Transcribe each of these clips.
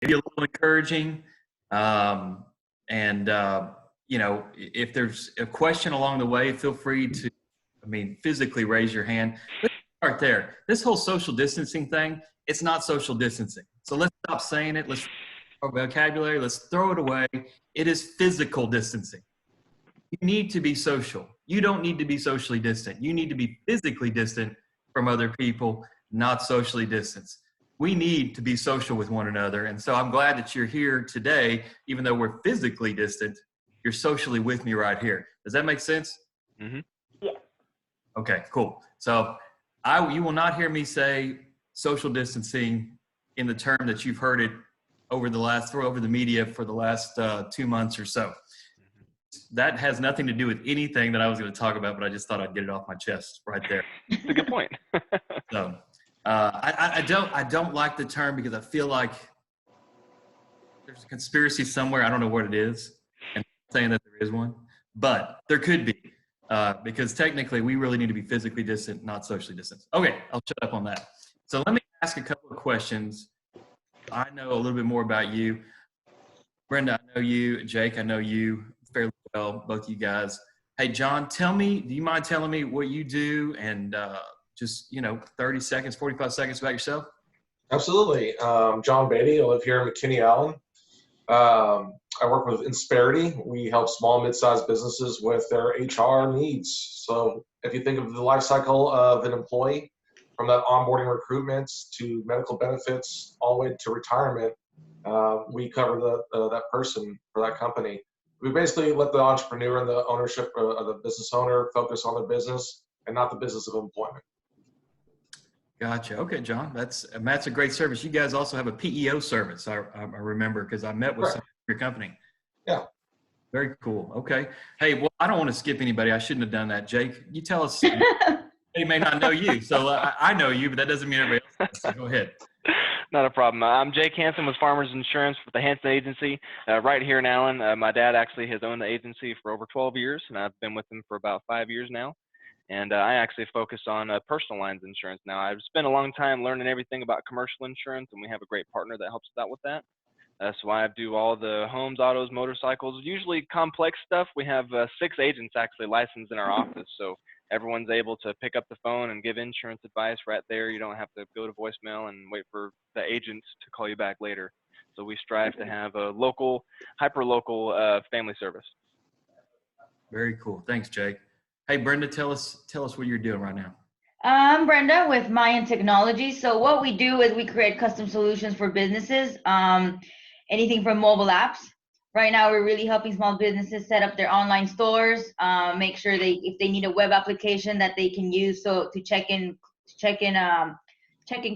maybe a little encouraging. And if there's a question along the way, feel free to, physically raise your hand. Let's start there. This whole social distancing thing, it's not social distancing. So let's stop saying it. Let's our vocabulary. Let's throw it away. It is physical distancing. You need to be social. You don't need to be socially distant. You need to be physically distant from other people, not socially distanced. We need to be social with one another. And so I'm glad that you're here today, even though we're physically distant, you're socially with me right here. Does that make sense? Mm-hmm. Yeah. Okay, cool. So you will not hear me say social distancing in the term that you've heard it over the media for the last 2 months or so. That has nothing to do with anything that I was going to talk about, but I just thought I'd get it off my chest right there. That's a good point. So I don't like the term because I feel like there's a conspiracy somewhere. I don't know what it is, and I'm saying that there is one, but there could be because technically we really need to be physically distant, not socially distant. Okay, I'll shut up on that. So let me ask a couple of questions. I know a little bit more about you. Brenda, I know you. Jake, I know you fairly well, both you guys. Hey, John, do you mind telling me what you do and just, 30 seconds, 45 seconds about yourself? Absolutely. John Beatty. I live here in McKinney, Allen. I work with Insperity. We help small, mid-sized businesses with their HR needs. So if you think of the life cycle of an employee, from that onboarding recruitments to medical benefits, all the way to retirement, we cover that person for that company. We basically let the entrepreneur and the ownership of the business owner focus on their business and not the business of employment. Gotcha. Okay, John, that's a great service. You guys also have a PEO service. I remember because I met with some of your company. Yeah. Very cool. Okay. Hey, well, I don't want to skip anybody. I shouldn't have done that. Jake, you tell us. They may not know you, so I know you, but that doesn't mean everybody else does. So go ahead. Not a problem. I'm Jake Hansen with Farmers Insurance with the Hansen Agency right here in Allen. My dad actually has owned the agency for over 12 years, and I've been with him for about 5 years now. And I actually focus on personal lines insurance now. I've spent a long time learning everything about commercial insurance, and we have a great partner that helps us out with that. So I do all the homes, autos, motorcycles, usually complex stuff. We have 6 agents actually licensed in our office, so everyone's able to pick up the phone and give insurance advice right there. You don't have to go to voicemail and wait for the agents to call you back later. So we strive to have a local, hyper-local family service. Very cool. Thanks, Jake. Hey, Brenda, tell us what you're doing right now. I'm Brenda with Mayan Technology. So what we do is we create custom solutions for businesses, anything from mobile apps. Right now, we're really helping small businesses set up their online stores, make sure if they need a web application that they can use to check in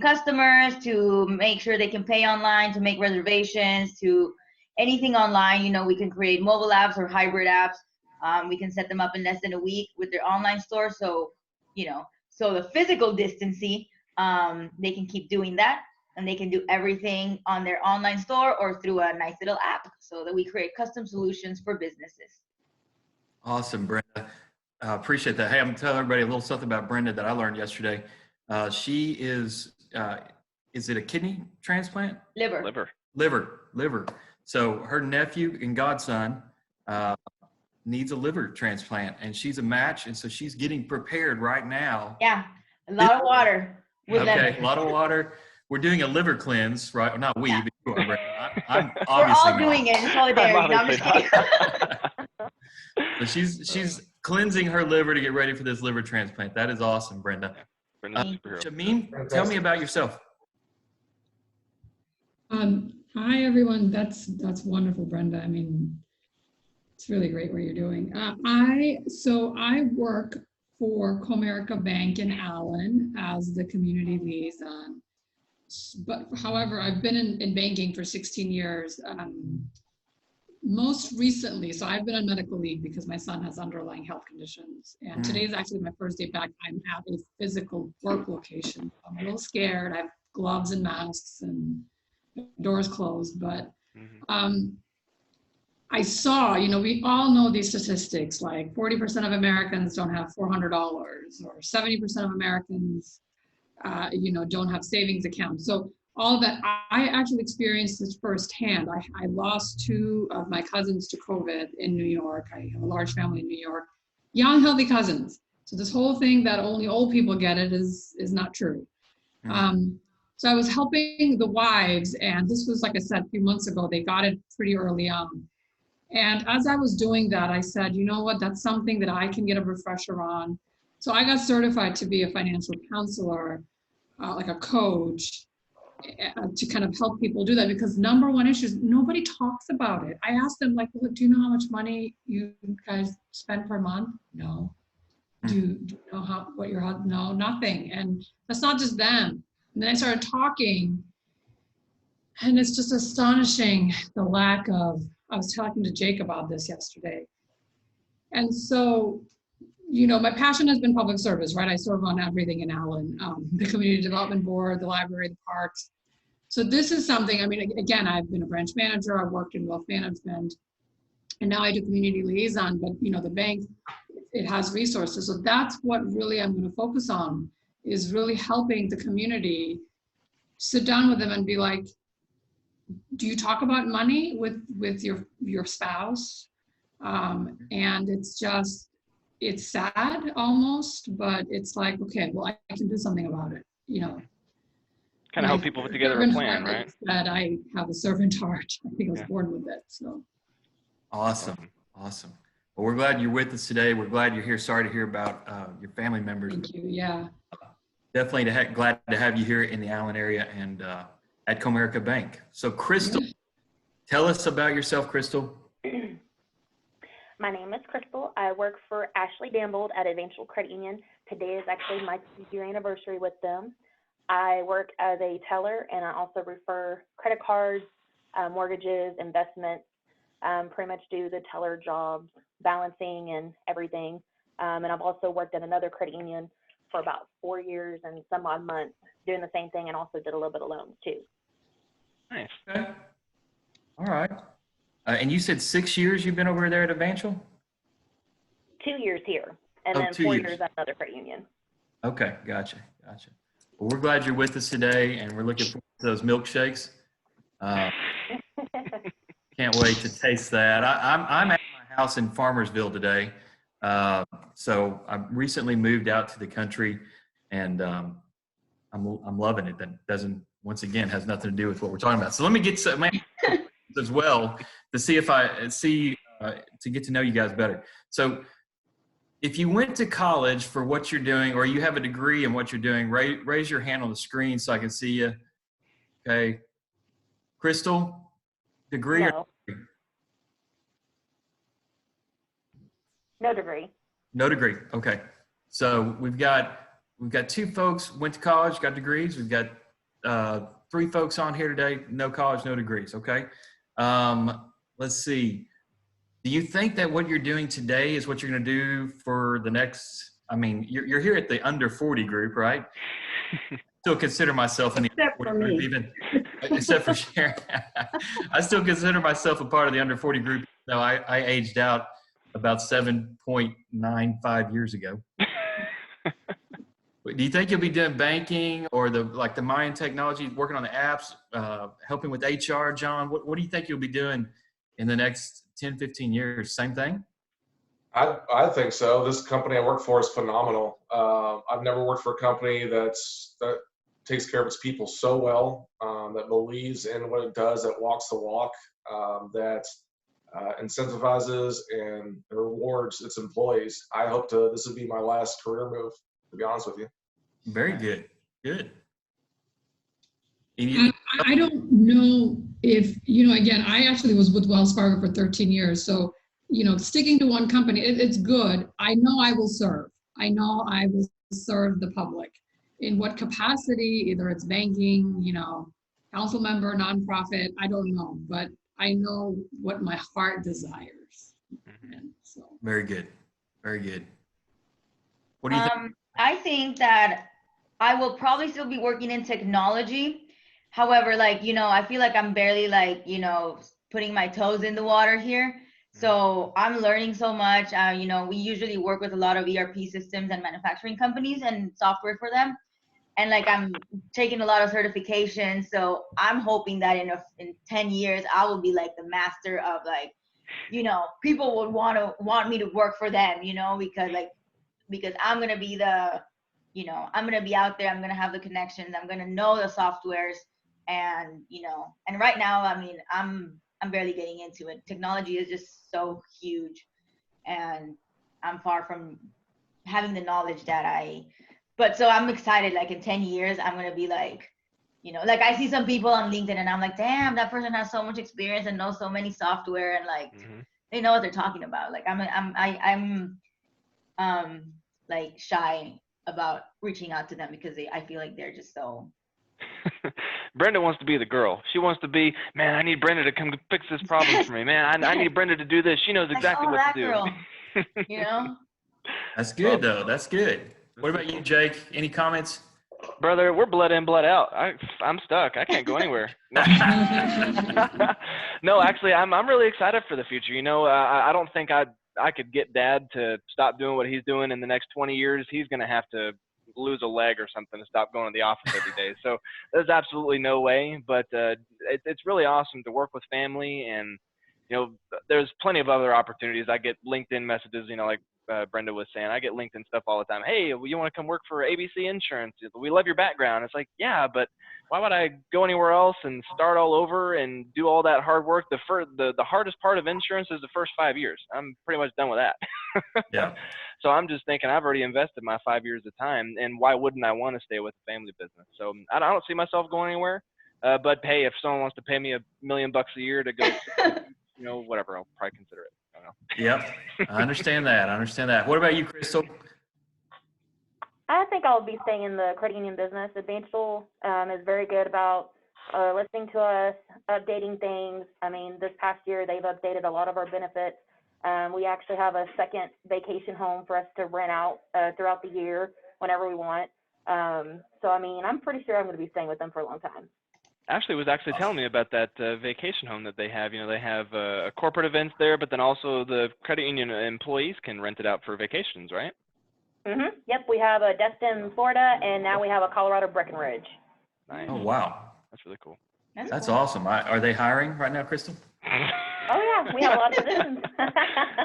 customers, to make sure they can pay online, to make reservations, to anything online. We can create mobile apps or hybrid apps. We can set them up in less than a week with their online store. So, so the physical distancing, they can keep doing that. And they can do everything on their online store or through a nice little app, so that we create custom solutions for businesses. Awesome, Brenda. Appreciate that. Hey, I'm going to tell everybody a little something about Brenda that I learned yesterday. She is it a kidney transplant? Liver. So her nephew and godson needs a liver transplant, and she's a match, and so she's getting prepared right now. Yeah, a lot of water. Okay, a lot of water. We're doing a liver cleanse, right? Not we, but you are, Brenda. I'm We're obviously all doing it in solidarity. I'm just kidding. So she's cleansing her liver to get ready for this liver transplant. That is awesome, Brenda. Shameen, tell me about yourself. Hi, everyone. That's wonderful, Brenda. I mean, it's really great what you're doing. I work for Comerica Bank in Allen as the community liaison. But however, I've been in banking for 16 years. Most recently, so I've been on medical leave because my son has underlying health conditions. And today is actually my first day back. I'm at a physical work location. I'm a little scared. I have gloves and masks and doors closed, but I saw, we all know these statistics, like 40% of Americans don't have $400 or 70% of Americans, don't have savings accounts. So all of that. I actually experienced this firsthand. I lost 2 of my cousins to COVID in New York. I have a large family in New York, young, healthy cousins. So this whole thing that only old people get it is not true. So I was helping the wives, and this was, like I said, a few months ago. They got it pretty early on. And as I was doing that, I said, you know what, that's something that I can get a refresher on. So I got certified to be a financial counselor, like a coach, to kind of help people do that, because number one issue is nobody talks about it. I asked them, like, well, do you know how much money you guys spend per month? No. Do you know what your husband? No, nothing. And that's not just them. And then I started talking, and it's just astonishing the lack of, I was talking to Jake about this yesterday. And so, you know, my passion has been public service, right? I serve on everything in Allen, the community development board, the library, the parks. So this is something, I mean, again, I've been a branch manager, I've worked in wealth management, and now I do community liaison, but you know, the bank, it has resources. So that's what really I'm going to focus on, is really helping the community sit down with them and be like, do you talk about money with your spouse? And it's just, it's sad almost, but it's like, okay, well, I can do something about it, you know. Kind of help people put together a plan, right? That I have a servant heart. I think I was born with it, so. Awesome. Awesome. Well, we're glad you're with us today. We're glad you're here. Sorry to hear about your family members. Thank you, yeah. Definitely glad to have you here in the Allen area and at Comerica Bank. So Crystal, tell us about yourself, Crystal. My name is Crystal. I work for Ashley Dambold at Eventual Credit Union. Today is actually my 2-year anniversary with them. I work as a teller, and I also refer credit cards, mortgages, investments, pretty much do the teller jobs, balancing and everything. And I've also worked at another credit union for about 4 years and some odd months doing the same thing, and also did a little bit of loans too. Nice. Okay. All right. And you said 6 years you've been over there at Evantual? 2 years here, and then 2 4 years years at another credit union. Okay, gotcha. Well, we're glad you're with us today, and we're looking forward to those milkshakes. Can't wait to taste that. I'm at my house in Farmersville today. So I recently moved out to the country, and I'm loving it. That doesn't, once again, has nothing to do with what we're talking about. So let me get some as well to see if to get to know you guys better. So if you went to college for what you're doing, or you have a degree in what you're doing, raise your hand on the screen so I can see you. Okay. Crystal, degree No. or degree? No degree. No degree. Okay. So we've got 2 folks went to college, got degrees. We've got 3 folks on here today, no college, no degrees. Okay. Let's see. Do you think that what you're doing today is what you're going to do for the next, I mean, you're here at the under 40 group, right? Still consider myself in the Except for me. even, except for Sharon. I still consider myself a part of the under 40 group. No, I aged out about 7.95 years ago. Do you think you'll be doing banking or the Mayan technology, working on the apps, helping with HR, John? What do you think you'll be doing in the next 10, 15 years? Same thing? I think so. This company I work for is phenomenal. I've never worked for a company that takes care of its people so well, that believes in what it does, that walks the walk, that incentivizes and rewards its employees. I hope this would be my last career move, to be honest with you. Very good. Good. I don't know if, you know, again, I actually was with Wells Fargo for 13 years. So, you know, sticking to one company, it's good. I know I will serve. I know I will serve the public. In what capacity, either it's banking, you know, council member, nonprofit, I don't know. But I know what my heart desires. And so. Very good. Very good. What do you think? I think that I will probably still be working in technology. However, like, you know, I feel like I'm barely like, you know, putting my toes in the water here. So I'm learning so much. You know, we usually work with a lot of ERP systems and manufacturing companies and software for them. and like I'm taking a lot of certifications. So I'm hoping that in 10 years I will be like the master of like, people would want me to work for them, because I'm gonna be I'm gonna be out there. I'm gonna have the connections. I'm gonna know the softwares, and and right now, I mean, I'm barely getting into it. Technology is just so huge, and I'm far from having the knowledge but so I'm excited, like in 10 years, I'm going to be like, like I see some people on LinkedIn and I'm like, damn, that person has so much experience and knows so many software and like, they know what they're talking about. Like I'm like shy about reaching out to them because I feel like they're just so. Brenda wants to be the girl. She wants to be, man, I need Brenda to come fix this problem for me. Man, I need Brenda to do this. She knows exactly what to do. Girl, That's good, though. That's good. What about you, Jake? Any comments? Brother, we're blood in, blood out. I'm stuck. I can't go anywhere. No, actually, I'm really excited for the future. I don't think I could get Dad to stop doing what he's doing in the next 20 years. He's going to have to lose a leg or something to stop going to the office every day. So there's absolutely no way. But it's really awesome to work with family, and there's plenty of other opportunities. I get LinkedIn messages, like Brenda was saying. I get LinkedIn stuff all the time. Hey, you want to come work for ABC Insurance? We love your background. It's like, yeah, but why would I go anywhere else and start all over and do all that hard work? The hardest part of insurance is the first 5 years. I'm pretty much done with that. Yeah. So I'm just thinking I've already invested my 5 years of time, and why wouldn't I want to stay with the family business? So I don't see myself going anywhere. But hey, if someone wants to pay me $1 million a year to go, whatever, I'll probably consider it. I don't know. Yep. I understand that. What about you, Crystal? I think I'll be staying in the credit union business. Advantage is very good about listening to us, updating things. I mean, this past year, they've updated a lot of our benefits. We actually have a second vacation home for us to rent out throughout the year whenever we want. So, I mean, I'm pretty sure I'm going to be staying with them for a long time. Ashley was actually telling me about that vacation home that they have. They have corporate events there, but then also the credit union employees can rent it out for vacations, right? Yep, we have a Destin, Florida, and now we have a Colorado Breckenridge. Nice. Oh, wow. That's really cool. That's awesome. Are they hiring right now, Crystal? Oh, yeah, we have a lot of positions.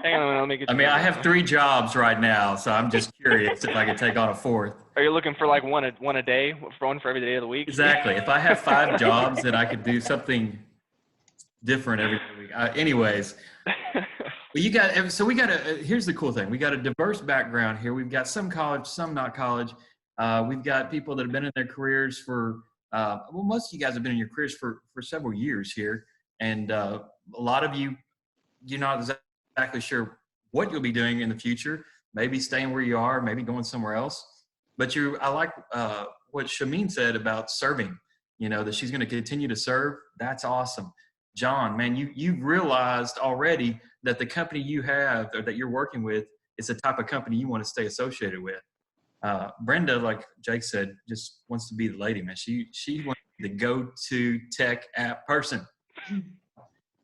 Hang on, let me get you. I have 3 jobs right now, so I'm just curious if I could take on a 4th. Are you looking for like one a day, one for every day of the week? Exactly. If I have 5 jobs, then I could do something different every week. Anyways, here's the cool thing. We got a diverse background here. We've got some college, some not college. We've got people that have been in their careers for, most of you guys have been in your careers for several years here. And a lot of you, you're not exactly sure what you'll be doing in the future, maybe staying where you are, maybe going somewhere else. But I like what Shameen said about serving, that she's going to continue to serve. That's awesome. John, man, you've realized already that the company you have or that you're working with is the type of company you want to stay associated with. Brenda, like Jake said, just wants to be the lady, man. She wants to be the go-to tech app person.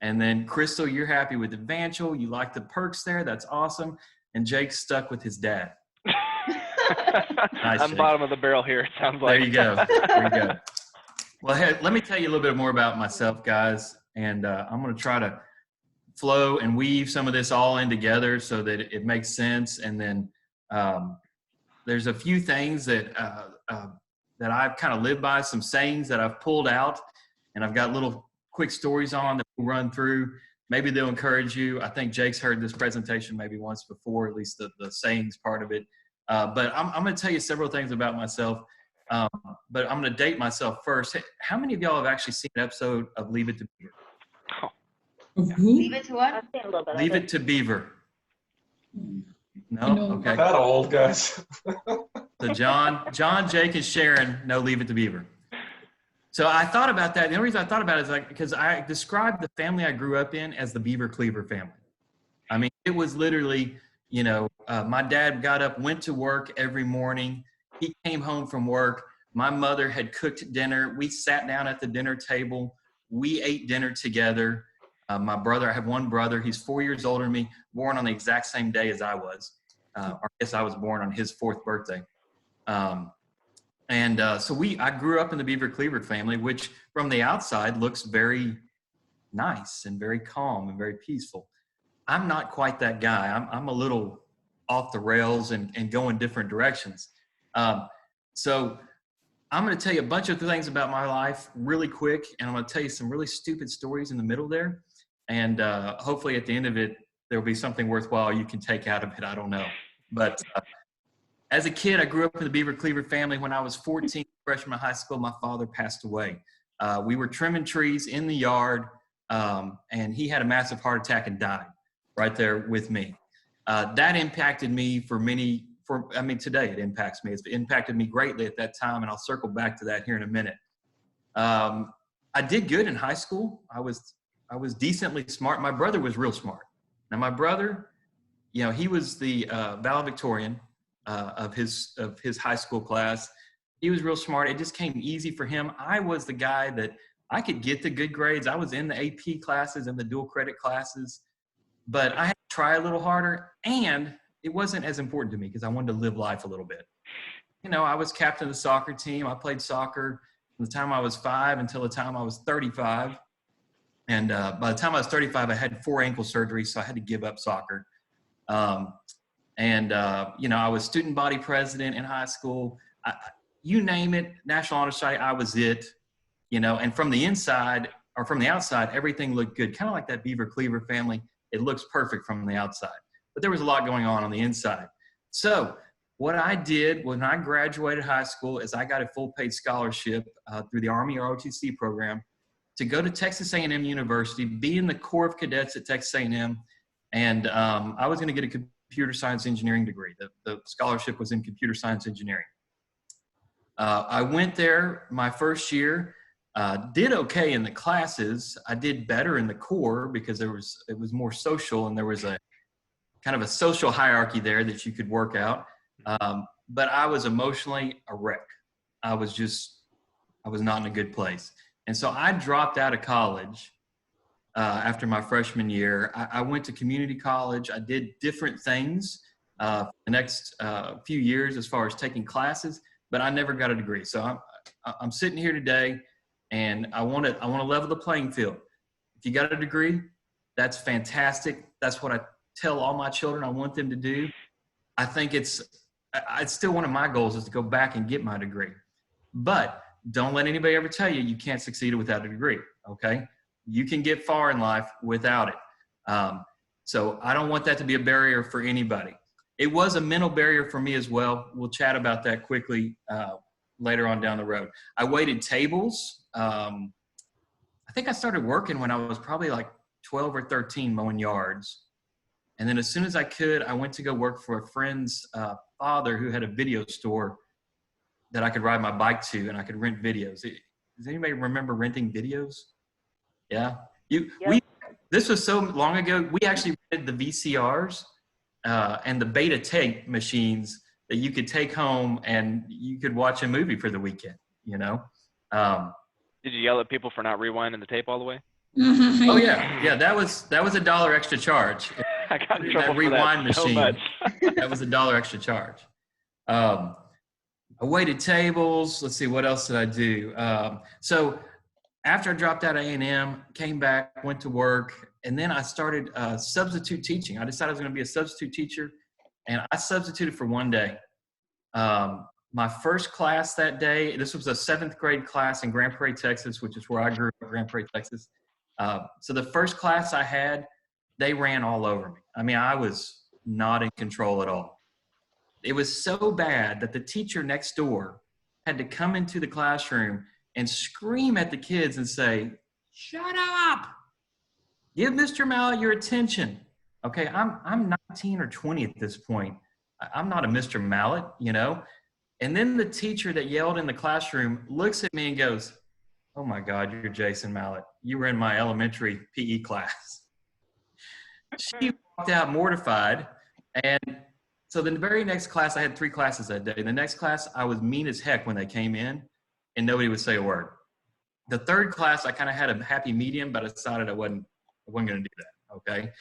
And then Crystal, you're happy with Advantial. You like the perks there. That's awesome. And Jake's stuck with his dad. Nice, I'm Jake. bottom of the barrel here, it sounds like. There you go. Well, hey, let me tell you a little bit more about myself, guys. And I'm going to try to flow and weave some of this all in together so that it makes sense. And then there's a few things that I've kind of lived by, some sayings that I've pulled out, and I've got little quick stories on that we'll run through. Maybe they'll encourage you. I think Jake's heard this presentation maybe once before, at least the sayings part of it. But I'm going to tell you several things about myself. But I'm going to date myself first. Hey, how many of y'all have actually seen an episode of Leave It to Beaver? Leave it to what? I've seen a little bit Leave of It to Beaver. No? No. Okay. That old, guys. So John, Jake, and Sharon know Leave It to Beaver. So I thought about that. The only reason I thought about it is because I described the family I grew up in as the Beaver Cleaver family. I mean, it was literally, my dad got up, went to work every morning. He came home from work. My mother had cooked dinner. We sat down at the dinner table. We ate dinner together. My brother, I have one brother. He's 4 years older than me, born on the exact same day as I was. Or I guess I was born on his 4th birthday. And so I grew up in the Beaver Cleaver family, which from the outside looks very nice and very calm and very peaceful. I'm not quite that guy. I'm a little off the rails and going different directions. So I'm going to tell you a bunch of things about my life really quick, and I'm going to tell you some really stupid stories in the middle there. And hopefully at the end of it, there'll be something worthwhile you can take out of it. I don't know. But as a kid, I grew up in the Beaver Cleaver family. When I was 14, freshman in high school, my father passed away. We were trimming trees in the yard, and he had a massive heart attack and died right there with me. That impacted me today it impacts me. It's impacted me greatly at that time, and I'll circle back to that here in a minute. I did good in high school. I was decently smart. My brother was real smart. Now my brother, he was the valedictorian of his high school class. He was real smart. It just came easy for him. I was the guy that I could get the good grades. I was in the AP classes and the dual credit classes, but I had to try a little harder, and it wasn't as important to me because I wanted to live life a little bit. I was captain of the soccer team. I played soccer from the time I was 5 until the time I was 35. And by the time I was 35, I had 4 ankle surgeries, so I had to give up soccer. I was student body president in high school. You name it, National Honor Society, I was it. And from the inside or from the outside, everything looked good. Kind of like that Beaver Cleaver family. It looks perfect from the outside. But there was a lot going on the inside. So what I did when I graduated high school is I got a full paid scholarship through the Army ROTC program to go to Texas A&M University, be in the Corps of Cadets at Texas A&M. And I was going to get a computer science engineering degree. The scholarship was in computer science engineering. I went there my first year, did okay in the classes. I did better in the Corps because it was more social, and there was a kind of a social hierarchy there that you could work out. But I was emotionally a wreck. I was not in a good place. And so I dropped out of college after my freshman year. I went to community college. I did different things the next few years as far as taking classes, but I never got a degree. So I'm sitting here today, and I want to level the playing field. If you got a degree, that's fantastic. That's what I tell all my children I want them to do. I think it's still one of my goals is to go back and get my degree. But don't let anybody ever tell you you can't succeed without a degree, okay? You can get far in life without it. So I don't want that to be a barrier for anybody. It was a mental barrier for me as well. We'll chat about that quickly later on down the road. I waited tables. I think I started working when I was probably like 12 or 13 mowing yards. And then as soon as I could, I went to go work for a friend's father who had a video store that I could ride my bike to, and I could rent videos. Does anybody remember renting videos? Yeah. This was so long ago. We actually rented the VCRs and the beta tape machines that you could take home and you could watch a movie for the weekend, Did you yell at people for not rewinding the tape all the way? Oh yeah. That was $1 extra charge. I got in trouble that for rewind that so machine. much. That was $1 extra charge. I waited tables. Let's see, what else did I do? So after I dropped out of A&M, came back, went to work, and then I started substitute teaching. I decided I was going to be a substitute teacher, and I substituted for one day. My first class that day, this was a 7th grade class in Grand Prairie, Texas, which is where I grew up, Grand Prairie, Texas. So the first class I had, they ran all over me. I mean, I was not in control at all. It was so bad that the teacher next door had to come into the classroom and scream at the kids and say, "Shut up! Give Mr. Mallett your attention." Okay, I'm 19 or 20 at this point. I'm not a Mr. Mallett, And then the teacher that yelled in the classroom looks at me and goes, "Oh my God, you're Jason Mallett. You were in my elementary PE class." She walked out mortified. And so the very next class, I had 3 classes that day. The next class, I was mean as heck when they came in, and nobody would say a word. The third class, I kind of had a happy medium, but I decided I wasn't going to do that, okay?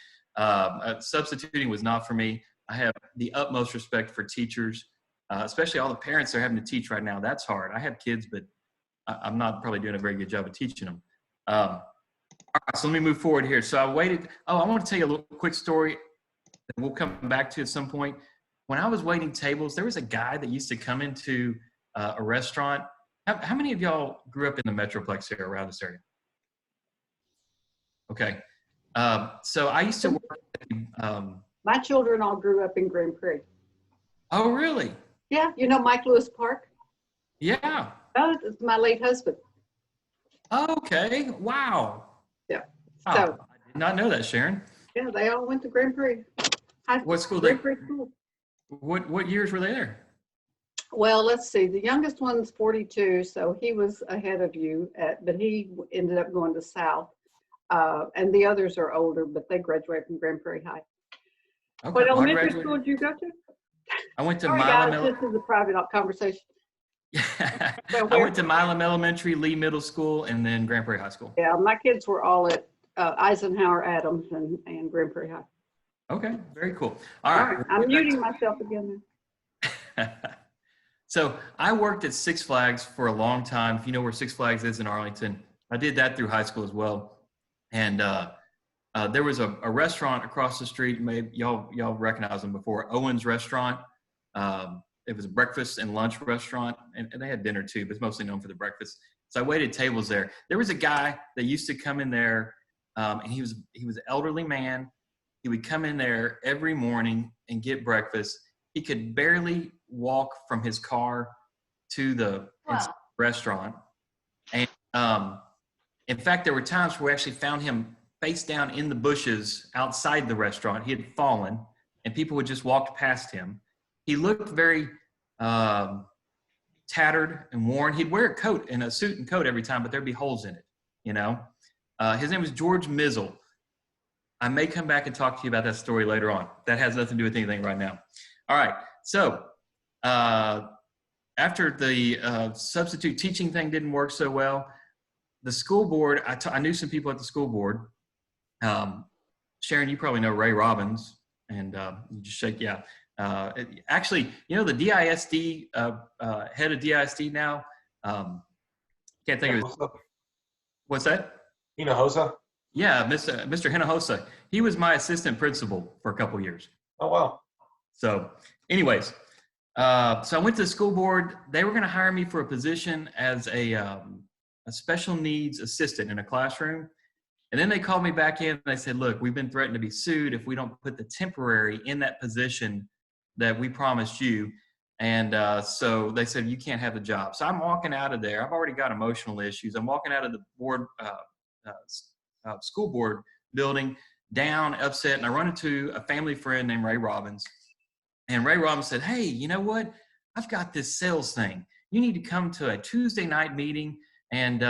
Substituting was not for me. I have the utmost respect for teachers. especially all the parents they're having to teach right now. That's hard. I have kids, but I'm not probably doing a very good job of teaching them. All right, so let me move forward here. So I waited. Oh, I want to tell you a little quick story that we'll come back to at some point. When I was waiting tables, there was a guy that used to come into a restaurant. How many of y'all grew up in the Metroplex area, around this area? Okay. So I used to work. My children all grew up in Grand Prairie. Oh, really? Yeah, you know Mike Lewis Park? Yeah. Oh, it's my late husband. Okay. Wow. Yeah. Wow. So, I did not know that, Sharon. yeah, they all went to Grand Prairie. What school? Grand Prairie School. What years were they there? Well, let's see. The youngest one's 42, so he was ahead of you, but he ended up going to South. And the others are older, but they graduated from Grand Prairie High. Okay. What Well, elementary school did you go to? I went to Sorry, guys, this is a private conversation. I went to Milam Elementary, Lee Middle School, and then Grand Prairie High School. Yeah, my kids were all at Eisenhower Adams and Grand Prairie High. Okay, very cool. All right. I'm muting myself again now. So I worked at Six Flags for a long time. If you know where Six Flags is in Arlington, I did that through high school as well. And there was a restaurant across the street. Maybe y'all recognize them before. Owen's Restaurant. It was a breakfast and lunch restaurant, and they had dinner too, but it's mostly known for the breakfast. So I waited tables there. There was a guy that used to come in there, and he was an elderly man. He would come in there every morning and get breakfast. He could barely walk from his car to the restaurant. And in fact, there were times where we actually found him face down in the bushes outside the restaurant. He had fallen, and people would just walk past him. He looked very tattered and worn. He'd wear a coat and a suit and coat every time, but there'd be holes in it, you know. His name was George Mizzle. I may come back and talk to you about that story later on. That has nothing to do with anything right now. All right, so after the substitute teaching thing didn't work so well, the school board, I knew some people at the school board. Sharon, you probably know Ray Robbins, and you just shake, yeah. Actually, you know, the DISD, head of DISD now, can't think of his, what's that? Hinojosa? Yeah, Mr. Hinojosa. He was my assistant principal for a couple years. Oh, wow. So anyways, so I went to the school board. They were going to hire me for a position as a special needs assistant in a classroom. And then they called me back in and they said, look, we've been threatened to be sued if we don't put the temporary in that position that we promised you. And so they said, you can't have the job. So I'm walking out of there. I've already got emotional issues. I'm walking out of the board, school board building, down, upset. And I run into a family friend named Ray Robbins. And Ray Robbins said, hey, you know what? I've got this sales thing. You need to come to a Tuesday night meeting and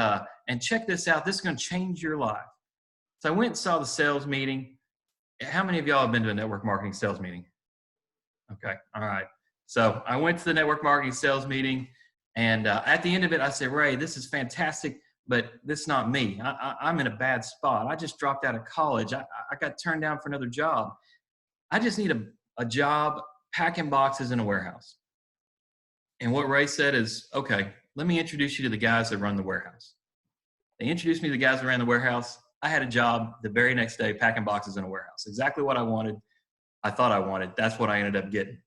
check this out. This is going to change your life. So I went and saw the sales meeting. How many of y'all have been to a network marketing sales meeting? Okay. All right. So I went to the network marketing sales meeting, and at the end of it, I said, Ray, this is fantastic, but this is not me. I'm in a bad spot. I just dropped out of college. I got turned down for another job. I just need a job packing boxes in a warehouse. And what Ray said is, okay, let me introduce you to the guys that run the warehouse. They introduced me to the guys that ran the warehouse. I had a job the very next day packing boxes in a warehouse. Exactly what I wanted. I thought I wanted. That's what I ended up getting.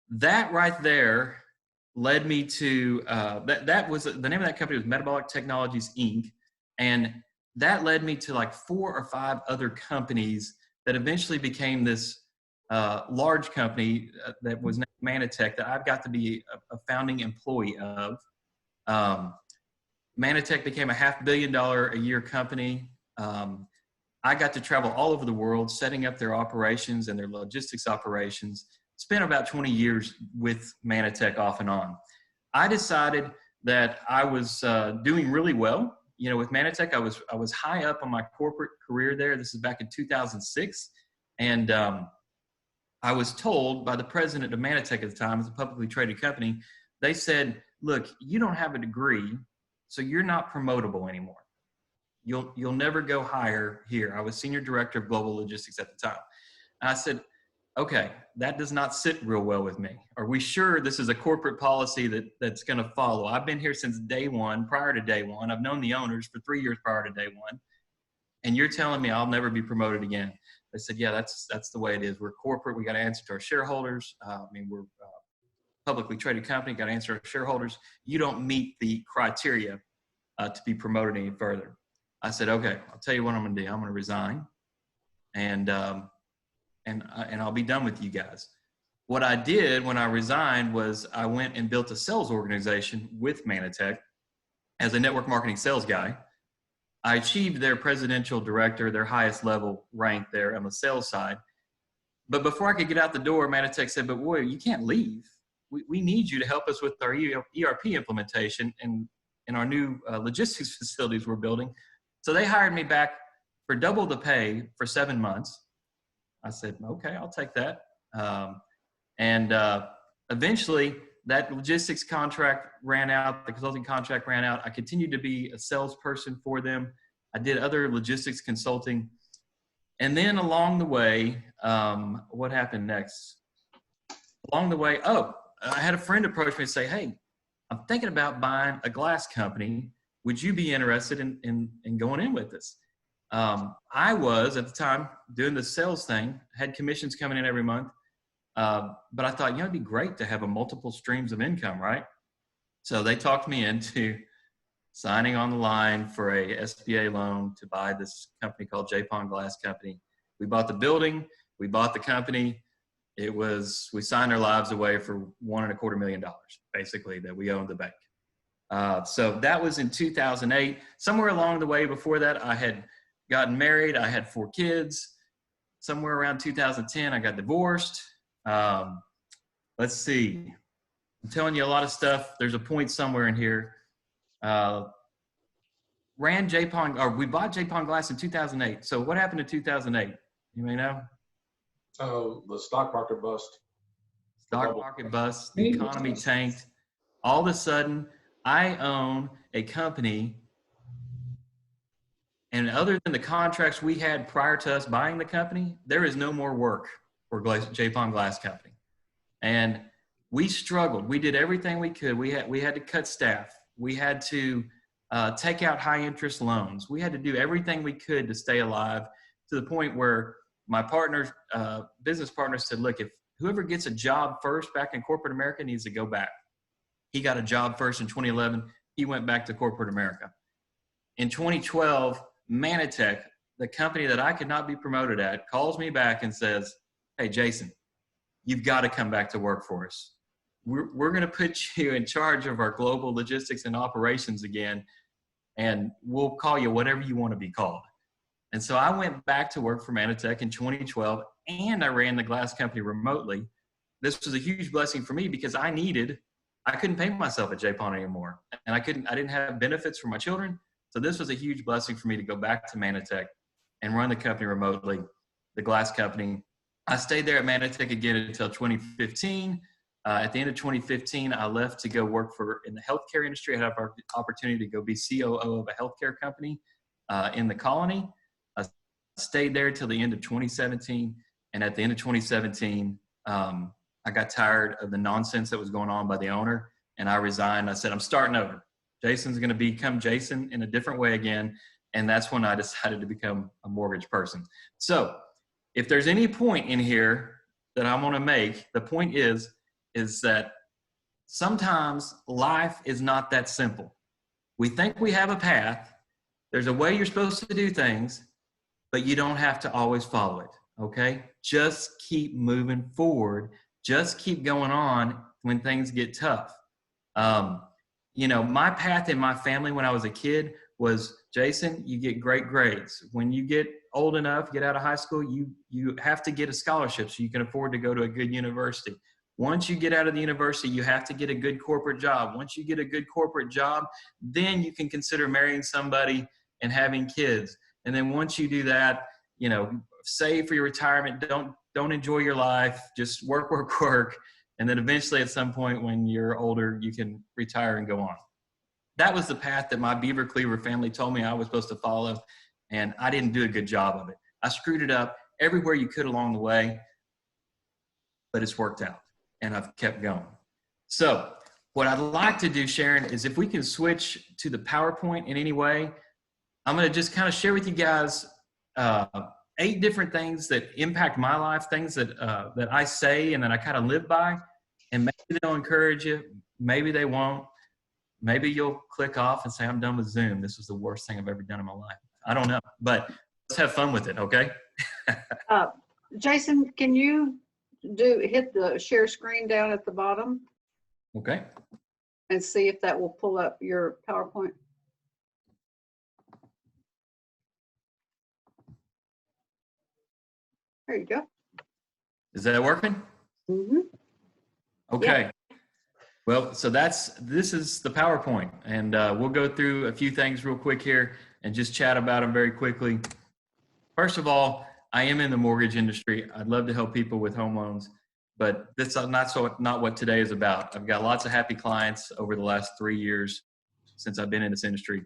That right there led me to, that was, the name of that company was Metabolic Technologies, Inc. And that led me to like 4 or 5 other companies that eventually became this large company that was named Mannatech that I've got to be a founding employee of. Mannatech became a $500 million a year company. I got to travel all over the world, setting up their operations and their logistics operations. Spent about 20 years with Mannatech off and on. I decided that I was doing really well. You know, with Mannatech, I was high up on my corporate career there. This is back in 2006. And I was told by the president of Mannatech at the time, it's a publicly traded company, they said, look, you don't have a degree, so you're not promotable anymore. You'll never go higher here. I was senior director of global logistics at the time. And I said, okay, that does not sit real well with me. Are we sure this is a corporate policy that's going to follow? I've been here since day one, prior to day one. I've known the owners for 3 years prior to day one. And you're telling me I'll never be promoted again. They said, yeah, that's the way it is. We're corporate. We got to answer to our shareholders. We're a publicly traded company, got to answer our shareholders. You don't meet the criteria to be promoted any further. I said, okay, I'll tell you what I'm going to do. I'm going to resign, and I'll be done with you guys. What I did when I resigned was I went and built a sales organization with Mannatech as a network marketing sales guy. I achieved their presidential director, their highest level rank there on the sales side. But before I could get out the door, Mannatech said, but boy, you can't leave. We need you to help us with our ERP implementation and in our new logistics facilities we're building. So they hired me back for double the pay for 7 months. I said, okay, I'll take that. Eventually that logistics contract ran out, the consulting contract ran out. I continued to be a salesperson for them. I did other logistics consulting. And then along the way, what happened next? Along the way, I had a friend approach me and say, hey, I'm thinking about buying a glass company. Would you be interested in going in with us? I was, at the time, doing the sales thing, had commissions coming in every month. But I thought, it'd be great to have a multiple streams of income, right? So they talked me into signing on the line for a SBA loan to buy this company called Japon Glass Company. We bought the building, we bought the company. We signed our lives away for $1.25 million, basically, that we owned the bank. So that was in 2008. Somewhere along the way before that, I had gotten married. I had 4 kids. Somewhere around 2010, I got divorced. Let's see. I'm telling you a lot of stuff. There's a point somewhere in here. We bought Japon Glass in 2008. So what happened in 2008? You may know? Oh, the stock market bust. Stock market bust, the economy tanked. All of a sudden, I own a company, and other than the contracts we had prior to us buying the company, there is no more work for Japon Glass Company. And we struggled. We did everything we could. We had to cut staff. We had to take out high interest loans. We had to do everything we could to stay alive, to the point where my business partner said, look, if whoever gets a job first back in corporate America needs to go back. He got a job first in 2011. He went back to corporate America. In 2012, Mannatech, the company that I could not be promoted at, calls me back and says, hey, Jason, you've got to come back to work for us. We're going to put you in charge of our global logistics and operations again, and we'll call you whatever you want to be called. And so I went back to work for Mannatech in 2012, and I ran the glass company remotely. This was a huge blessing for me because I couldn't pay myself at Japon anymore. And I didn't have benefits for my children. So this was a huge blessing for me to go back to Mannatech and run the company remotely, the glass company. I stayed there at Mannatech again until 2015. At the end of 2015, I left to go work in the healthcare industry. I had an opportunity to go be COO of a healthcare company in the colony. I stayed there till the end of 2017. And at the end of 2017, I got tired of the nonsense that was going on by the owner, and I resigned. I said, I'm starting over. Jason's going to become Jason in a different way again. And that's when I decided to become a mortgage person. So if there's any point in here that I want to make, the point is that sometimes life is not that simple. We think we have a path. There's a way you're supposed to do things, but you don't have to always follow it. Okay? Just keep moving forward. Just keep going on when things get tough. My path in my family when I was a kid was, Jason, you get great grades. When you get old enough, get out of high school, you have to get a scholarship so you can afford to go to a good university. Once you get out of the university, you have to get a good corporate job. Once you get a good corporate job, then you can consider marrying somebody and having kids. And then once you do that, save for your retirement. Don't enjoy your life. Just work. And then eventually at some point when you're older, you can retire and go on. That was the path that my Beaver Cleaver family told me I was supposed to follow. And I didn't do a good job of it. I screwed it up everywhere you could along the way. but it's worked out and I've kept going. So what I'd like to do, Sharon, is if we can switch to the PowerPoint in any way, I'm going to just kind of share with you guys 8 different things that impact my life, things that that I say and that I kind of live by, and maybe they'll encourage you, maybe they won't. Maybe you'll click off and say, I'm done with Zoom. This was the worst thing I've ever done in my life. I don't know, but let's have fun with it, okay? Jason, can you hit the share screen down at the bottom Okay. and see if that will pull up your PowerPoint? There you go. Is that working? Mm-hmm. Okay. Well, so this is the PowerPoint, and we'll go through a few things real quick here and just chat about them very quickly. First of all, I am in the mortgage industry. I'd love to help people with home loans, but that's not what today is about. I've got lots of happy clients over the last 3 years since I've been in this industry.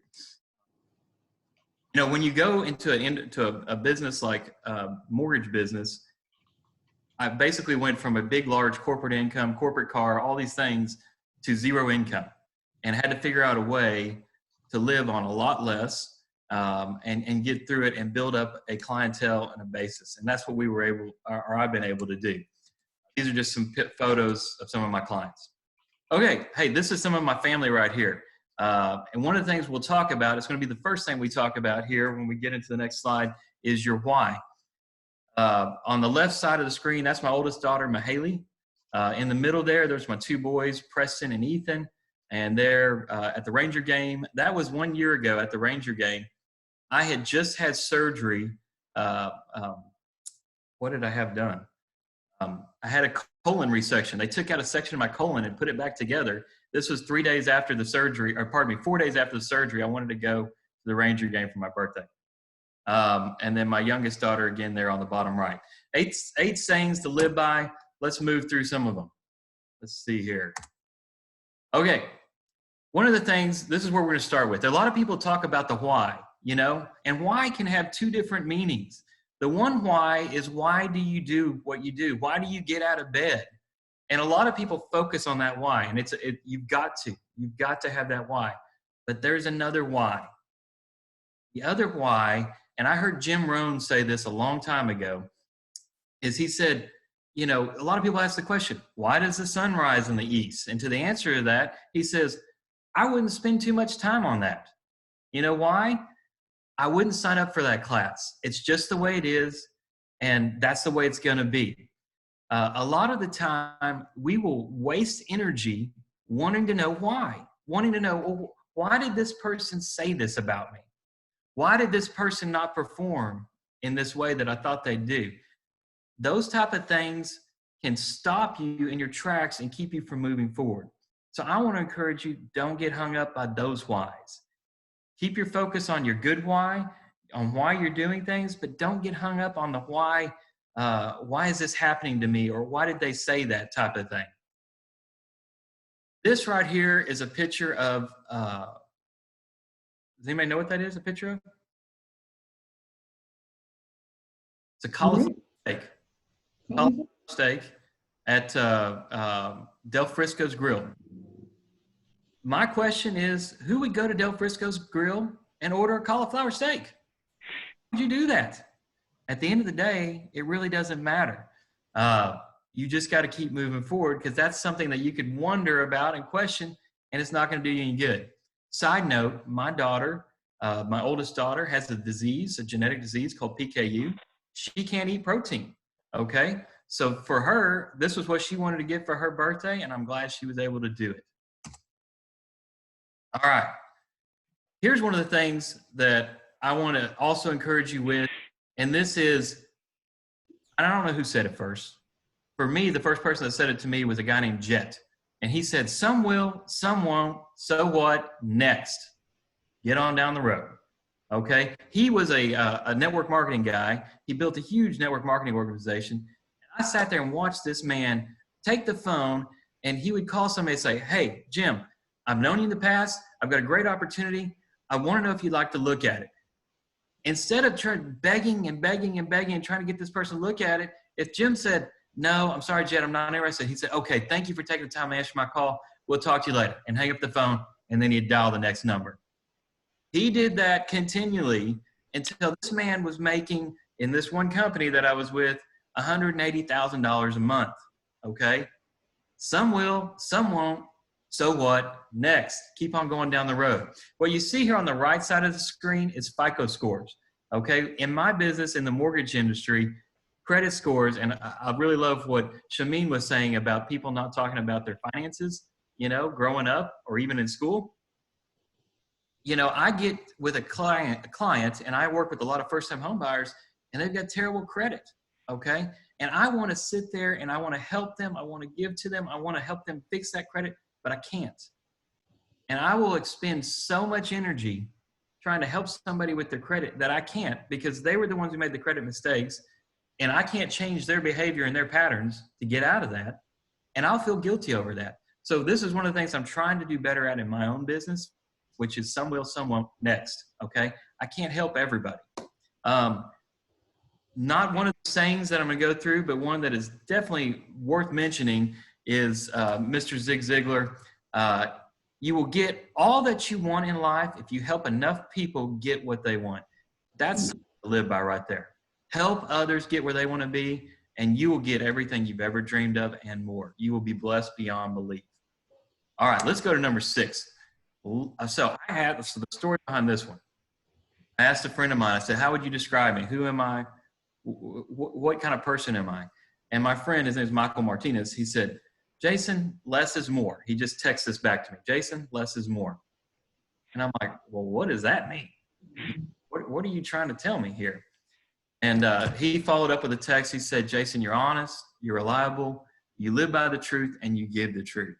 You know, when you go into a business like a mortgage business, I basically went from a big, large corporate income, corporate car, all these things, to zero income, and had to figure out a way to live on a lot less and get through it and build up a clientele and a basis. And that's what we were able, or I've been able to do. These are just some photos of some of my clients. Okay, hey, this is some of my family right here. And one of the things we'll talk about, it's going to be the first thing we talk about here when we get into the next slide, is your why. On the left side of the screen, that's my oldest daughter, Mahaley. In the middle there's my 2 boys, Preston and Ethan, and they're at the Ranger game. That was 1 year ago at the Ranger game. I had just had surgery. What did I have done? I had a colon resection. They took out a section of my colon and put it back together. This was 3 days after the surgery, or pardon me, 4 days after the surgery. I wanted to go to the Ranger game for my birthday. And then my youngest daughter, again, there on the bottom right. 8 sayings to live by. Let's move through some of them. Let's see here. Okay. One of the things, this is where we're going to start with. A lot of people talk about the why, you know, and why can have 2 different meanings. The one why is, why do you do what you do? Why do you get out of bed? And a lot of people focus on that why, and you've got to have that why. But there's another why. The other why, and I heard Jim Rohn say this a long time ago, is he said, you know, a lot of people ask the question, why does the sun rise in the east? And to the answer to that, he says, I wouldn't spend too much time on that. You know why? I wouldn't sign up for that class. It's just the way it is, and that's the way it's going to be. A lot of the time, we will waste energy wanting to know why. Wanting to know, well, why did this person say this about me? Why did this person not perform in this way that I thought they'd do? Those type of things can stop you in your tracks and keep you from moving forward. So I want to encourage you, don't get hung up by those whys. Keep your focus on your good why, on why you're doing things, but don't get hung up on the why is this happening to me, or why did they say that type of thing. This right here is a picture of, does anybody know what that is, a picture of? It's a cauliflower steak. Cauliflower steak at Del Frisco's Grill. My question is, who would go to Del Frisco's Grill and order a cauliflower steak? Why would you do that? At the end of the day, it really doesn't matter. You just got to keep moving forward, because that's something that you could wonder about and question, and it's not going to do you any good. Side note, my daughter, my oldest daughter, has a disease, a genetic disease called PKU. She can't eat protein, okay? So for her, this was what she wanted to get for her birthday, and I'm glad she was able to do it. All right. Here's one of the things that I want to also encourage you with, and this is, I don't know who said it first. For me, the first person that said it to me was a guy named Jet. And he said, some will, some won't, so what, next? Get on down the road, okay? He was a network marketing guy. He built a huge network marketing organization. I sat there and watched this man take the phone, and he would call somebody and say, hey, Jim, I've known you in the past. I've got a great opportunity. I want to know if you'd like to look at it. Instead of begging and trying to get this person to look at it, if Jim said, no, I'm sorry, Jed, I'm not interested. He said, okay, thank you for taking the time to answer my call. We'll talk to you later, and hang up the phone, and then he'd dial the next number. He did that continually until this man was making, in this one company that I was with, $180,000 a month, okay? Some will, some won't. So what? Next. Keep on going down the road. What you see here on the right side of the screen is FICO scores, okay? In my business, in the mortgage industry, credit scores, and I really love what Shameen was saying about people not talking about their finances, you know, growing up or even in school. You know, I get with a client, and I work with a lot of first-time home buyers, and they've got terrible credit, okay? And I want to sit there and I want to help them. I want to give to them. I want to help them fix that credit, but I can't. And I will expend so much energy trying to help somebody with their credit that I can't, because they were the ones who made the credit mistakes, and I can't change their behavior and their patterns to get out of that. And I'll feel guilty over that. So this is one of the things I'm trying to do better at in my own business, which is some will, some won't. Next, okay? I can't help everybody. Not one of the sayings that I'm going to go through, but one that is definitely worth mentioning is Mr. Zig Ziglar. You will get all that you want in life if you help enough people get what they want. That's to live by right there. Help others get where they want to be, and you will get everything you've ever dreamed of and more. You will be blessed beyond belief. All right, let's go to number 6. So the story behind this one. I asked a friend of mine, I said, how would you describe me? Who am I? What kind of person am I? And my friend, his name is Michael Martinez, he said, Jason, less is more. He just texted this back to me. Jason, less is more. And I'm like, well, what does that mean? What are you trying to tell me here? And he followed up with a text. He said, Jason, you're honest, you're reliable, you live by the truth, and you give the truth.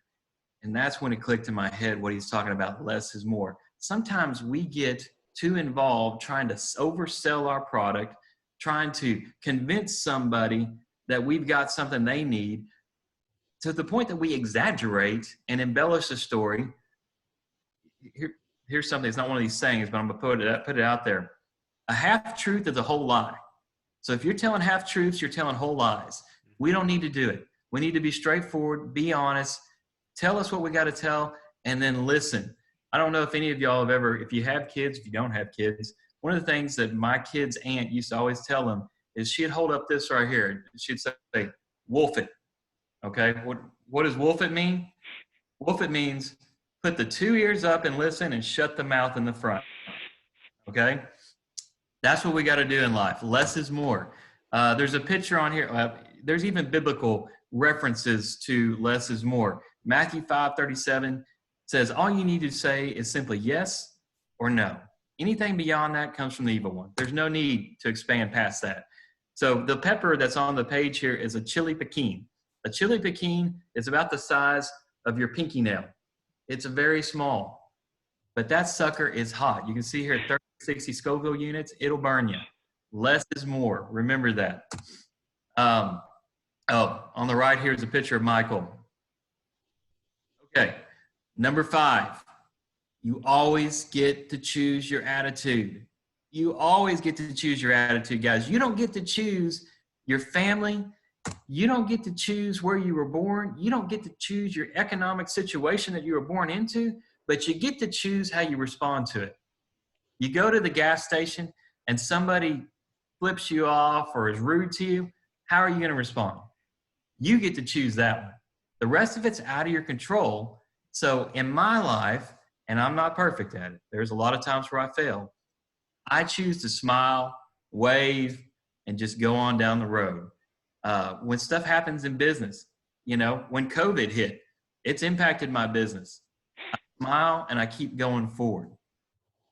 And that's when it clicked in my head what he's talking about, less is more. Sometimes we get too involved trying to oversell our product, trying to convince somebody that we've got something they need, to the point that we exaggerate and embellish the story. Here's something, it's not one of these sayings, but I'm going to put it out there. A half-truth is a whole lie. So if you're telling half-truths, you're telling whole lies. We don't need to do it. We need to be straightforward, be honest, tell us what we got to tell, and then listen. I don't know if any of y'all have ever, if you have kids, if you don't have kids, one of the things that my kid's aunt used to always tell them is she'd hold up this right here. She'd say, wolf it. Okay, what does wolf it mean? Wolf it means put the 2 ears up and listen and shut the mouth in the front. Okay, that's what we got to do in life. Less is more. There's a picture on here. There's even biblical references to less is more. Matthew 5:37 says, all you need to say is simply yes or no. Anything beyond that comes from the evil one. There's no need to expand past that. So the pepper that's on the page here is a chili piquin. A chili piquin is about the size of your pinky nail. It's very small, but that sucker is hot. You can see here 30, 60 Scoville units. It'll burn you. Less is more. Remember that. On the right here is a picture of Michael. Okay, number 5. You always get to choose your attitude. You always get to choose your attitude, guys. You don't get to choose your family. You don't get to choose where you were born. You don't get to choose your economic situation that you were born into, but you get to choose how you respond to it. You go to the gas station and somebody flips you off or is rude to you. How are you going to respond? You get to choose that one. The rest of it's out of your control. So in my life, and I'm not perfect at it, there's a lot of times where I fail. I choose to smile, wave, and just go on down the road. When stuff happens in business, you know, when COVID hit, it's impacted my business. I smile and I keep going forward.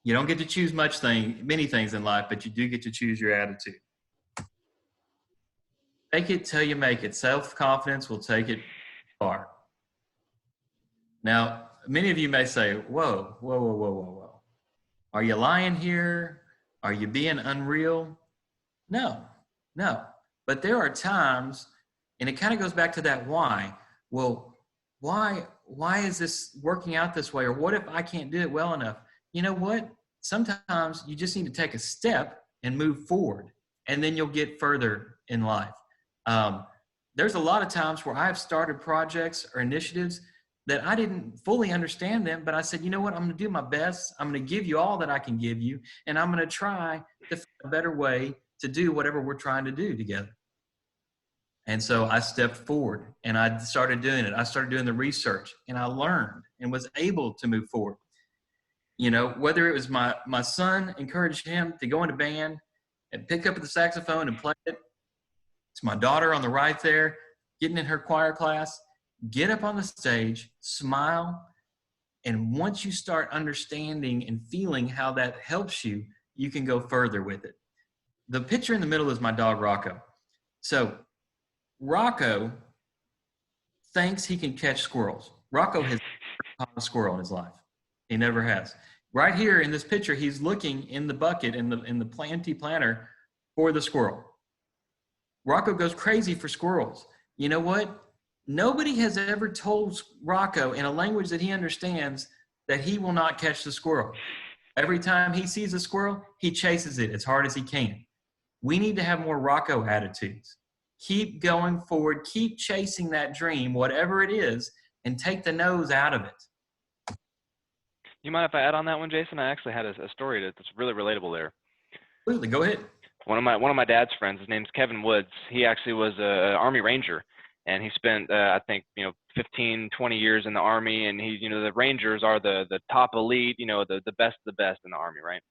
You don't get to choose many things in life, but you do get to choose your attitude. Take it till you make it. Self-confidence will take it far. Now, many of you may say, whoa. Are you lying here? Are you being unreal? No. But there are times, and it kind of goes back to that why. Well, why is this working out this way? Or what if I can't do it well enough? You know what? Sometimes you just need to take a step and move forward, and then you'll get further in life. there's a lot of times where I've started projects or initiatives that I didn't fully understand them, but I said, you know what, I'm going to do my best. I'm going to give you all that I can give you, and I'm going to try to find a better way to do whatever we're trying to do together. And so I stepped forward and I started doing it. I started doing the research, and I learned and was able to move forward. You know, whether it was my son, encouraged him to go into band and pick up the saxophone and play it. It's my daughter on the right there, getting in her choir class. Get up on the stage, smile, and once you start understanding and feeling how that helps you, you can go further with it. The picture in the middle is my dog, Rocco. So Rocco thinks he can catch squirrels. Rocco has never caught a squirrel in his life. He never has. Right here in this picture, he's looking in the bucket, in the empty planter for the squirrel. Rocco goes crazy for squirrels. You know what? Nobody has ever told Rocco in a language that he understands that he will not catch the squirrel. Every time he sees a squirrel, he chases it as hard as he can. We need to have more Rocco attitudes. Keep going forward, keep chasing that dream, whatever it is, and take the nose out of it. You mind if I add on that one, Jason? I actually had a story that's really relatable there. Absolutely, go ahead. One of my dad's friends, his name's Kevin Woods. He actually was an Army Ranger, and he spent I think 15, 20 years in the Army. And he, the Rangers are the top elite, the best of the best in the Army, right?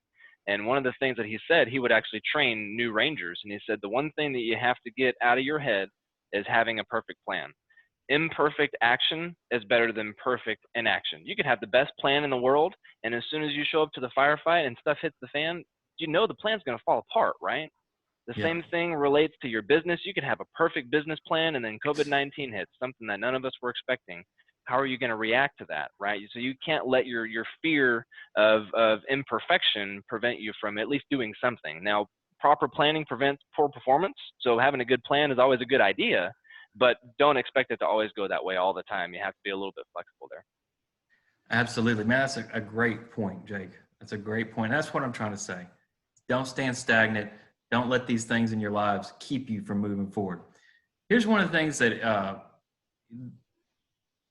And one of the things that he said, he would actually train new Rangers, and he said the one thing that you have to get out of your head is having a perfect plan. Imperfect action is better than perfect inaction. You could have the best plan in the world, and as soon as you show up to the firefight and stuff hits the fan, the plan's going to fall apart, right? The same thing relates to your business. You could have a perfect business plan, and then COVID-19 hits, something that none of us were expecting. How are you going to react to that, right? So you can't let your fear of imperfection prevent you from at least doing something. Now, proper planning prevents poor performance, so having a good plan is always a good idea, but don't expect it to always go that way all the time. You have to be a little bit flexible there. Absolutely, man. That's a great point, Jake. That's a great point. That's what I'm trying to say. Don't stand stagnant. Don't let these things in your lives keep you from moving forward. Here's one of the things that,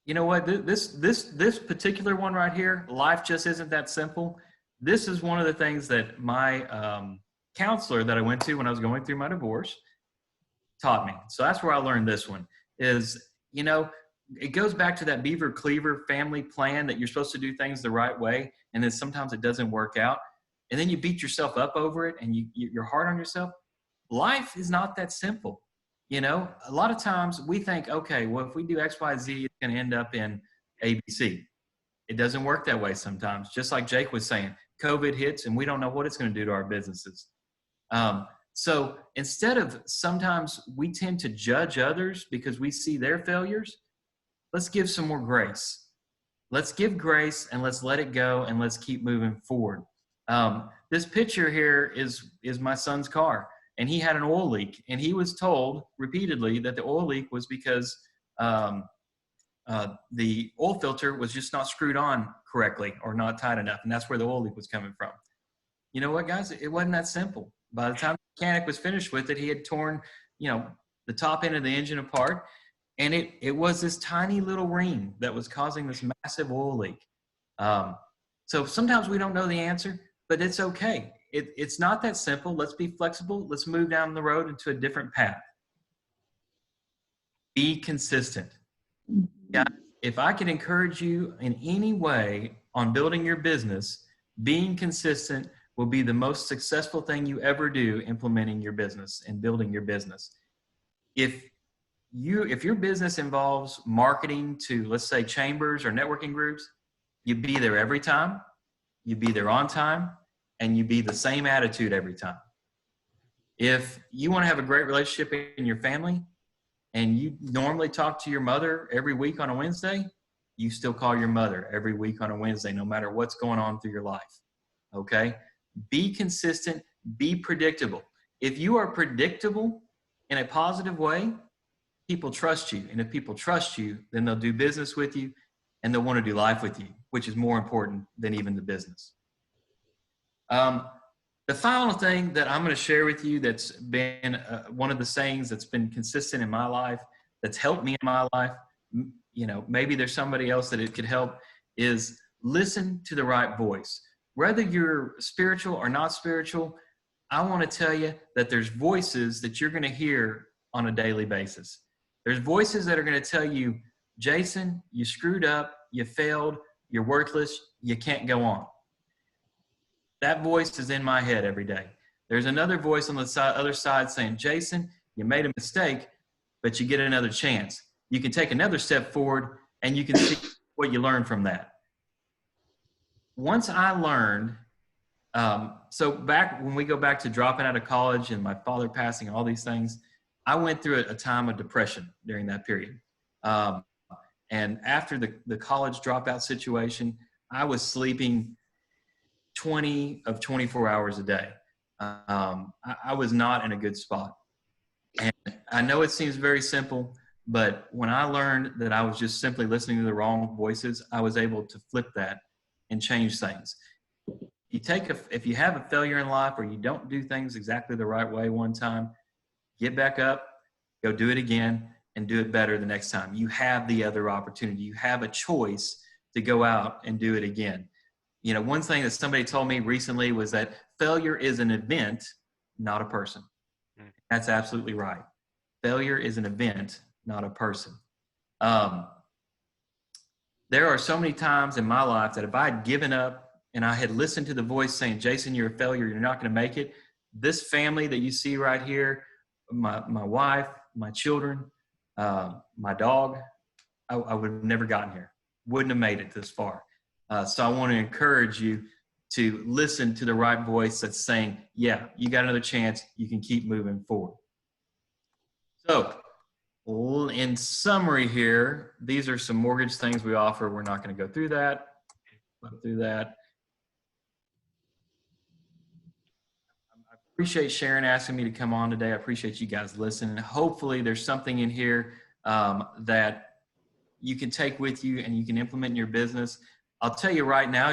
you know what, this particular one right here, life just isn't that simple. This is one of the things that my counselor that I went to when I was going through my divorce taught me. So that's where I learned this one is, it goes back to that Beaver Cleaver family plan that you're supposed to do things the right way. And then sometimes it doesn't work out. And then you beat yourself up over it and you're hard on yourself. Life is not that simple. A lot of times we think, okay, well, if we do X, Y, Z, it's going to end up in ABC. It doesn't work that way sometimes. Just like Jake was saying, COVID hits and we don't know what it's going to do to our businesses. So instead of sometimes we tend to judge others because we see their failures, let's give some more grace. Let's give grace and let's let it go and let's keep moving forward. This picture here is my son's car, and he had an oil leak, and he was told repeatedly that the oil leak was because the oil filter was just not screwed on correctly or not tight enough, and that's where the oil leak was coming from. You know what, guys? It wasn't that simple. By the time the mechanic was finished with it, he had torn, the top end of the engine apart, and it was this tiny little ring that was causing this massive oil leak. So sometimes we don't know the answer, but it's okay. It's not that simple. Let's be flexible. Let's move down the road into a different path. Be consistent. Guys, if I can encourage you in any way on building your business, being consistent will be the most successful thing you ever do implementing your business and building your business. If your business involves marketing to, let's say, chambers or networking groups, you be there every time, you be there on time, and you be the same attitude every time. If you want to have a great relationship in your family and you normally talk to your mother every week on a Wednesday, you still call your mother every week on a Wednesday, no matter what's going on through your life. Okay? Be consistent, be predictable. If you are predictable in a positive way, people trust you. And if people trust you, then they'll do business with you and they'll want to do life with you, which is more important than even the business. The final thing that I'm going to share with you that's been one of the sayings that's been consistent in my life that's helped me in my life, maybe there's somebody else that it could help, is listen to the right voice. Whether you're spiritual or not spiritual, I want to tell you that there's voices that you're going to hear on a daily basis. There's voices that are going to tell you, Jason, you screwed up, you failed, you're worthless, you can't go on. That voice is in my head every day. There's another voice on the other side saying, Jason, you made a mistake, but you get another chance. You can take another step forward and you can see what you learned from that. Once I learned, so back when we go back to dropping out of college and my father passing, all these things, I went through a time of depression during that period. And after the college dropout situation, I was sleeping 20 of 24 hours a day. I was not in a good spot. And I know it seems very simple, but when I learned that I was just simply listening to the wrong voices, I was able to flip that and change things. If you have a failure in life or you don't do things exactly the right way one time, get back up, go do it again, and do it better the next time. You have the other opportunity. You have a choice to go out and do it again. One thing that somebody told me recently was that failure is an event, not a person. That's absolutely right. Failure is an event, not a person. There are so many times in my life that if I had given up and I had listened to the voice saying, Jason, you're a failure, you're not going to make it, this family that you see right here, my wife, my children, my dog, I would have never gotten here. Wouldn't have made it this far. So I want to encourage you to listen to the right voice that's saying, yeah, you got another chance. You can keep moving forward. So in summary here, these are some mortgage things we offer. We're not going to go through that. I appreciate Sharon asking me to come on today. I appreciate you guys listening. Hopefully there's something in here that you can take with you and you can implement in your business. I'll tell you right now,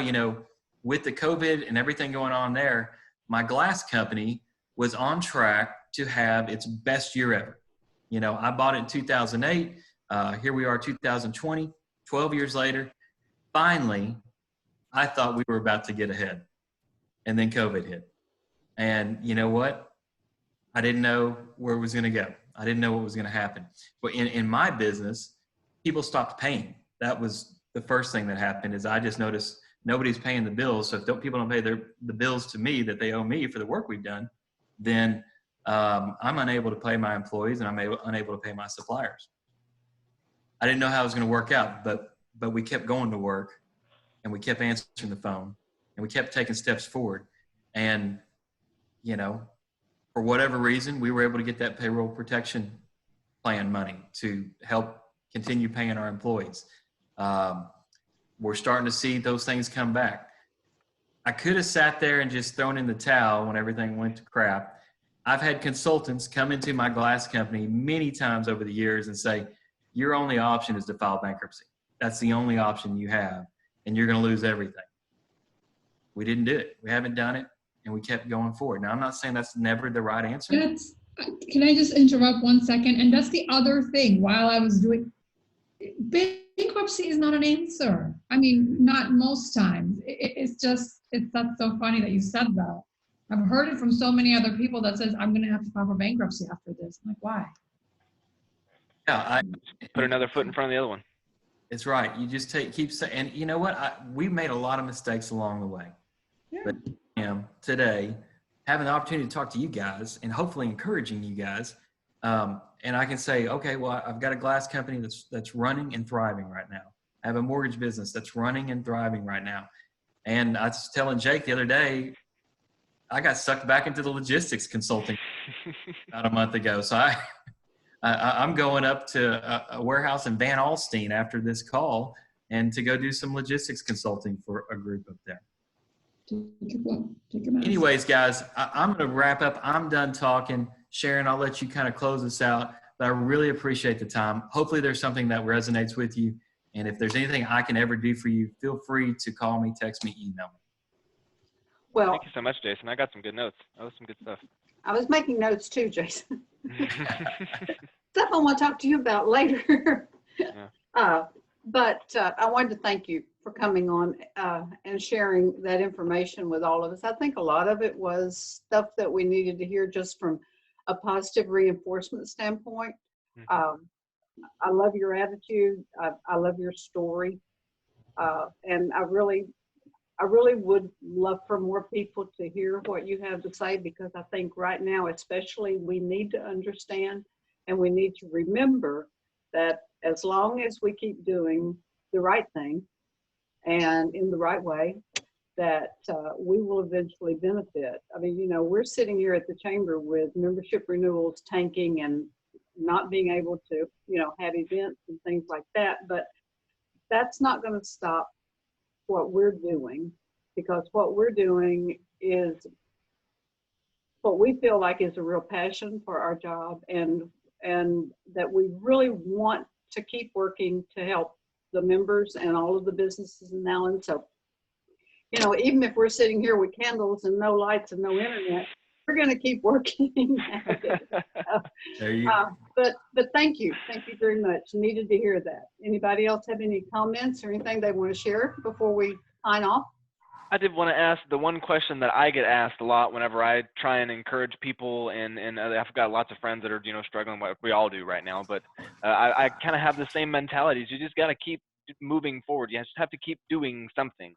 with the COVID and everything going on there, my glass company was on track to have its best year ever. I bought it in 2008. Here we are, 2020, 12 years later. Finally, I thought we were about to get ahead. And then COVID hit. And you know what? I didn't know where it was going to go. I didn't know what was going to happen. But in my business, people stopped paying. That was the first thing that happened. Is I just noticed nobody's paying the bills. So if people don't pay the bills to me that they owe me for the work we've done, then I'm unable to pay my employees and I'm unable to pay my suppliers. I didn't know how it was going to work out, but we kept going to work and we kept answering the phone and we kept taking steps forward. And, for whatever reason, we were able to get that payroll protection plan money to help continue paying our employees. We're starting to see those things come back. I could have sat there and just thrown in the towel when everything went to crap. I've had consultants come into my glass company many times over the years and say, your only option is to file bankruptcy. That's the only option you have, and you're going to lose everything. We didn't do it. We haven't done it, and we kept going forward. Now, I'm not saying that's never the right answer. Can I just interrupt 1 second? And that's the other thing. While I was doing, bankruptcy is not an answer. I mean, not most times. That's so funny that you said that. I've heard it from so many other people that says, I'm going to have to file for bankruptcy after this. I'm like, why? Yeah, put another foot in front of the other one. It's right. You just keep saying, and you know what? We made a lot of mistakes along the way. Yeah. But I am today having the opportunity to talk to you guys and hopefully encouraging you guys. And I can say, okay, well, I've got a glass company that's running and thriving right now. I have a mortgage business that's running and thriving right now. And I was telling Jake the other day, I got sucked back into the logistics consulting about a month ago. So I'm going up to a warehouse in Van Alstyne after this call and to go do some logistics consulting for a group up there. Anyways, guys, I'm going to wrap up. I'm done talking. Sharon, I'll let you kind of close this out, but I really appreciate the time. Hopefully there's something that resonates with you. And if there's anything I can ever do for you, feel free to call me, text me, email me. Well, Thank you so much, Jason. I got some good notes. That was some good stuff. I was making notes too, Jason. stuff I want to talk to you about later. Yeah. But I wanted to thank you for coming on and sharing that information with all of us. I think a lot of it was stuff that we needed to hear just from a positive reinforcement standpoint. I love your attitude. I love your story. And I really would love for more people to hear what you have to say, because I think right now, especially, we need to understand and we need to remember that as long as we keep doing the right thing and in the right way, that we will eventually benefit. I mean, you know, we're sitting here at the chamber with membership renewals tanking and not being able to, you know, have events and things like that. But that's not going to stop what we're doing, because what we're doing is what we feel like is a real passion for our job, and that we really want to keep working to help the members and all of the businesses in Allen. So, you know, even if we're sitting here with candles and no lights and no internet, we're going to keep working at it. There you But thank you very much. Needed to hear that. Anybody else have any comments or anything they want to share before we sign off? I did want to ask the one question that I get asked a lot whenever I try and encourage people, and I've got lots of friends that are, you know, struggling, like we all do right now, but I kind of have the same mentalities. You just got to keep moving forward. You just have to keep doing something.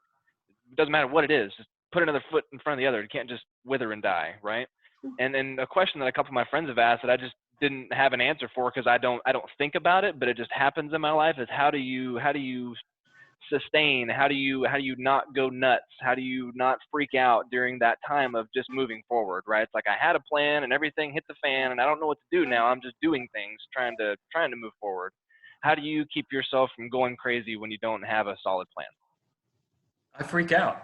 It doesn't matter what it is. Just put another foot in front of the other. You can't just wither and die, right? And then a question that a couple of my friends have asked that I just didn't have an answer for, because I don't think about it, but it just happens in my life, is how do you sustain? How do you not go nuts? How do you not freak out during that time of just moving forward, right? It's like I had a plan and everything hit the fan and I don't know what to do now. I'm just doing things, trying to move forward. How do you keep yourself from going crazy when you don't have a solid plan? I freak out.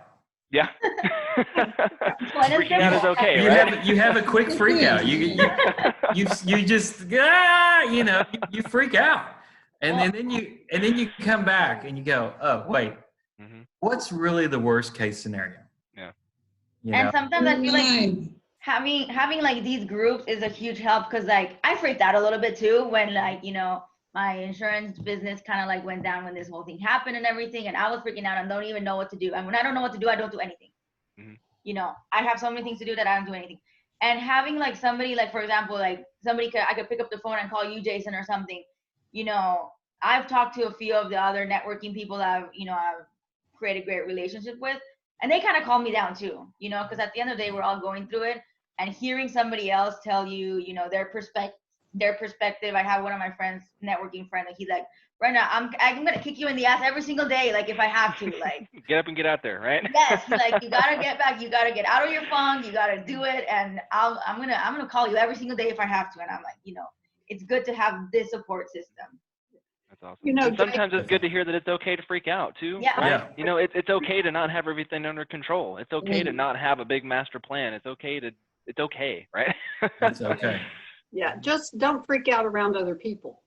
Yeah. Freaking out is okay, right? You have a quick freak out. You just you know, you freak out. And then you come back and you go, oh wait, what's really the worst case scenario? Yeah. You and know? sometimes I feel like having like these groups is a huge help, because like I freaked out a little bit too when, like, you know, my insurance business kind of like went down when this whole thing happened and everything, and I was freaking out and don't even know what to do. And when I don't know what to do, I don't do anything. You know, I have so many things to do that I don't do anything. And having like somebody, like for example, like I could pick up the phone and call you, Jason, or something. You know, I've talked to a few of the other networking people that I've created great relationship with, and they kind of calm me down too, you know, because at the end of the day, we're all going through it, and hearing somebody else tell you, you know, their perspective. I have one of my friends, networking friend, and he's like, Brenda, I'm gonna kick you in the ass every single day, like if I have to, like get up and get out there, right? Yes, he's like, you gotta get back, you gotta get out of your funk, you gotta do it, and I'm gonna call you every single day if I have to. And I'm like, you know, it's good to have this support system. That's awesome. You know, and sometimes it's good to hear that it's okay to freak out too. Yeah. Right? Yeah. You know, it's okay to not have everything under control. It's okay to not have a big master plan. It's okay, right? It's okay. Yeah, just don't freak out around other people.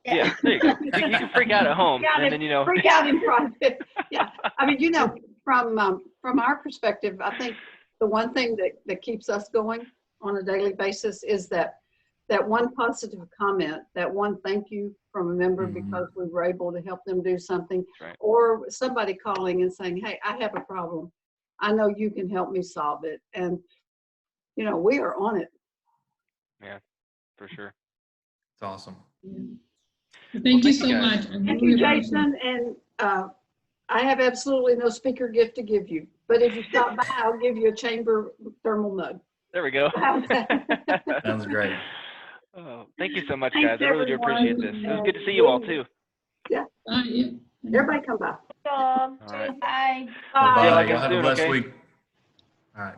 Yeah, there you go. You can freak out at home, and then, you know. Freak out in private. Yeah, I mean, you know, from our perspective, I think the one thing that keeps us going on a daily basis is that one positive comment, that one thank you from a member because we were able to help them do something, right. Or somebody calling and saying, hey, I have a problem. I know you can help me solve it. And, you know, we are on it. Yeah, for sure. It's awesome. Yeah. Thank you so much. Thank you, Jason. And I have absolutely no speaker gift to give you, but if you stop by, I'll give you a chamber thermal mug. There we go. Sounds great. Oh, thank you so much, Thanks, guys. I really do appreciate this. It was good to see you all too. Yeah. Yeah. Everybody come by. All right. Bye. Bye. like Y'all us have a soon, blessed okay? week. All right.